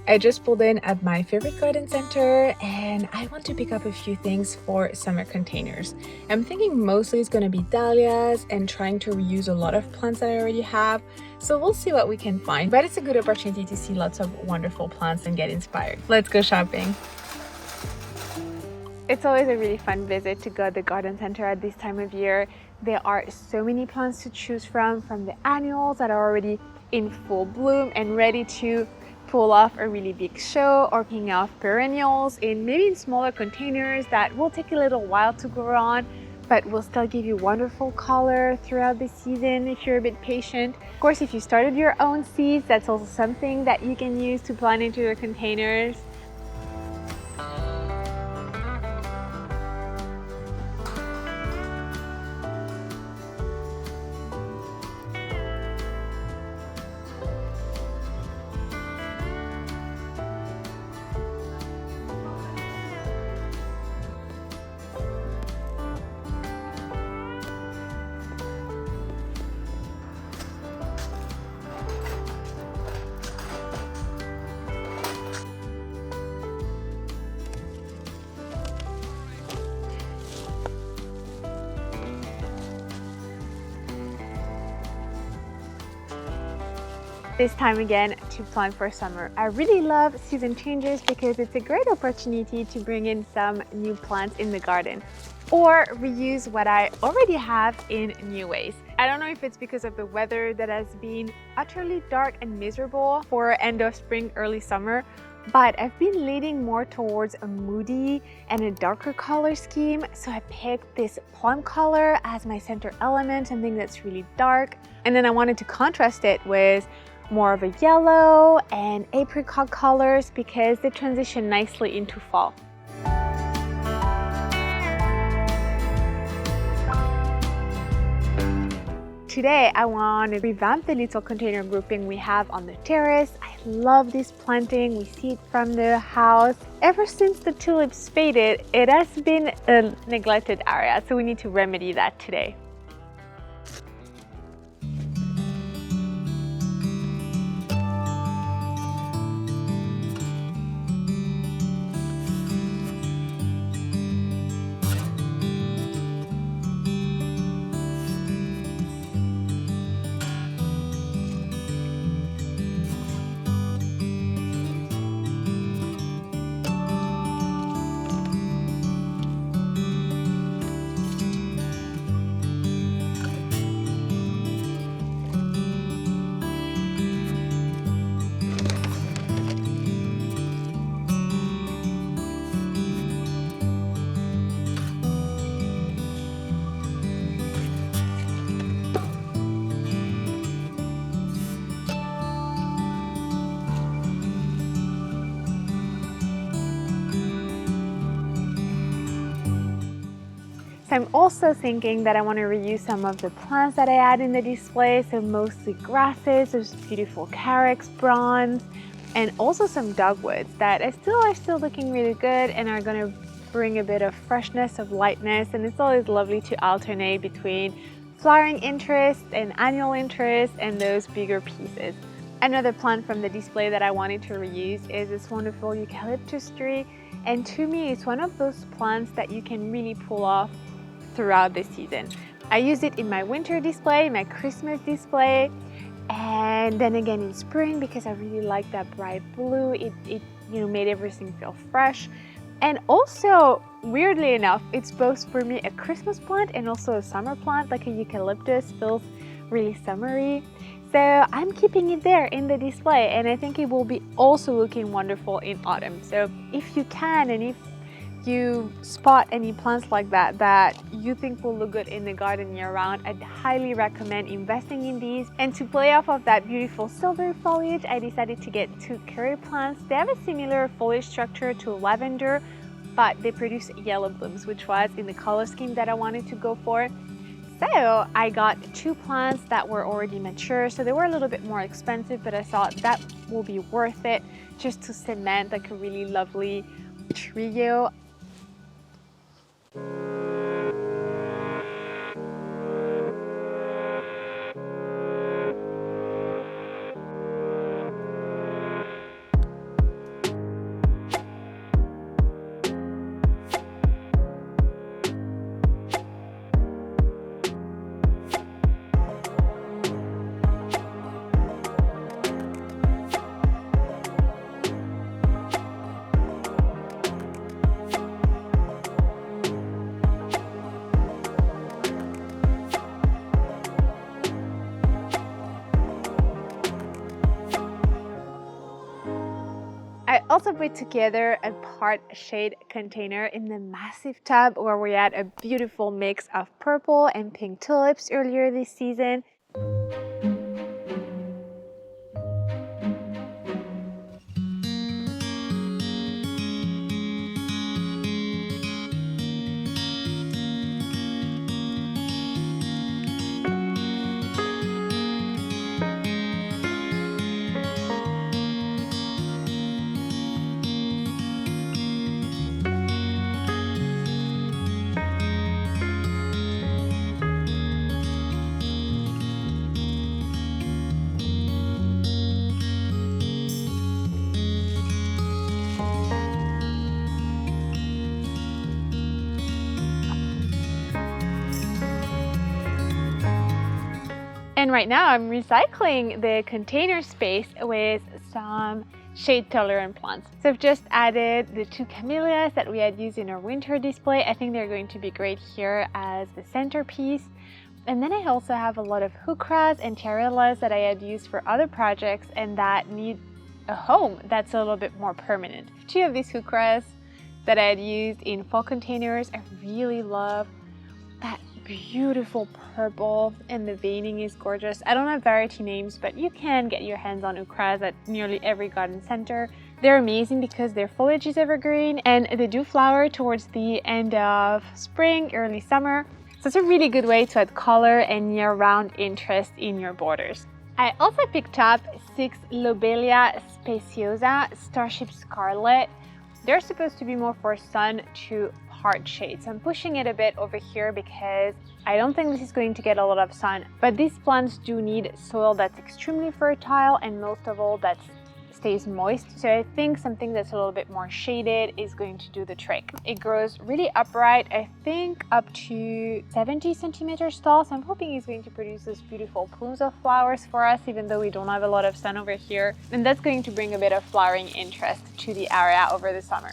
I just pulled in at my favorite garden center and I want to pick up a few things for summer containers. I'm thinking mostly it's gonna be dahlias and trying to reuse a lot of plants that I already have. So we'll see what we can find, but it's a good opportunity to see lots of wonderful plants and get inspired. Let's go shopping. It's always a really fun visit to go to the garden center at this time of year. There are so many plants to choose from the annuals that are already in full bloom and ready to pull off a really big show, or picking off perennials in maybe in smaller containers that will take a little while to grow on, but will still give you wonderful color throughout the season if you're a bit patient. Of course, if you started your own seeds, that's also something that you can use to plant into your containers. This time again to plant for summer. I really love season changes because it's a great opportunity to bring in some new plants in the garden or reuse what I already have in new ways. I don't know if it's because of the weather that has been utterly dark and miserable for end of spring, early summer, but I've been leaning more towards a moody and a darker color scheme. So I picked this plum color as my center element, something that's really dark. And then I wanted to contrast it with more of a yellow and apricot colors because they transition nicely into fall. Today, I want to revamp the little container grouping we have on the terrace. I love this planting. We see it from the house. Ever since the tulips faded, it has been a neglected area, so we need to remedy that today. So I'm also thinking that I want to reuse some of the plants that I had in the display, so mostly grasses, those beautiful carex bronze, and also some dogwoods that are still looking really good and are going to bring a bit of freshness, of lightness, and it's always lovely to alternate between flowering interest and annual interest and those bigger pieces. Another plant from the display that I wanted to reuse is this wonderful eucalyptus tree, and to me it's one of those plants that you can really pull off throughout the season. I used it in my winter display, my Christmas display, and then again in spring because I really like that bright blue. It made everything feel fresh. And also, weirdly enough, it's both for me a Christmas plant and also a summer plant. Like a eucalyptus feels really summery. So I'm keeping it there in the display, and I think it will be also looking wonderful in autumn. So if you can, and if you spot any plants like that you think will look good in the garden year-round, I'd highly recommend investing in these. And to play off of that beautiful silver foliage, I decided to get 2 curry plants. They have a similar foliage structure to lavender, but they produce yellow blooms, which was in the color scheme that I wanted to go for. So I got 2 plants that were already mature, so they were a little bit more expensive, but I thought that will be worth it just to cement like a really lovely trio. also put together a part shade container in the massive tub where we had a beautiful mix of purple and pink tulips earlier this season. And right now I'm recycling the container space with some shade tolerant plants. So I've just added the 2 camellias that we had used in our winter display. I think they're going to be great here as the centerpiece. And then I also have a lot of heucheras and tiarellas that I had used for other projects and that need a home that's a little bit more permanent. 2 of these heucheras that I had used in fall containers. I really love that beautiful purple and the veining is gorgeous. I don't have variety names, but you can get your hands on heucheras at nearly every garden center. They're amazing because their foliage is evergreen and they do flower towards the end of spring, early summer. So it's a really good way to add color and year-round interest in your borders. I also picked up 6 Lobelia speciosa Starship Scarlet. They're supposed to be more for sun to hard shade. So I'm pushing it a bit over here because I don't think this is going to get a lot of sun. But these plants do need soil that's extremely fertile and most of all that stays moist. So I think something that's a little bit more shaded is going to do the trick. It grows really upright, I think up to 70 centimeters tall. So I'm hoping it's going to produce those beautiful plumes of flowers for us, even though we don't have a lot of sun over here. And that's going to bring a bit of flowering interest to the area over the summer.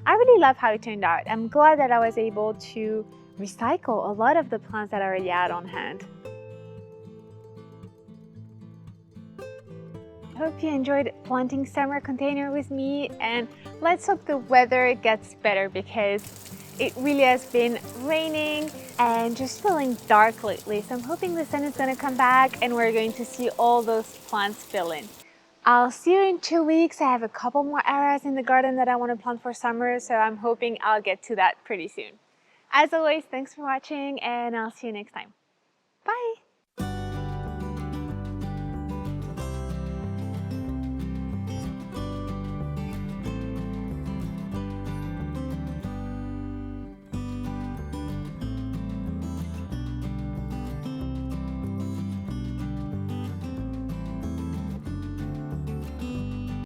I really love how it turned out. I'm glad that I was able to recycle a lot of the plants that I already had on hand. I hope you enjoyed planting summer container with me, and let's hope the weather gets better because it really has been raining and just feeling dark lately. So I'm hoping the sun is going to come back and we're going to see all those plants fill in. I'll see you in 2 weeks. I have a couple more areas in the garden that I want to plant for summer, so I'm hoping I'll get to that pretty soon. As always, thanks for watching and I'll see you next time. Bye!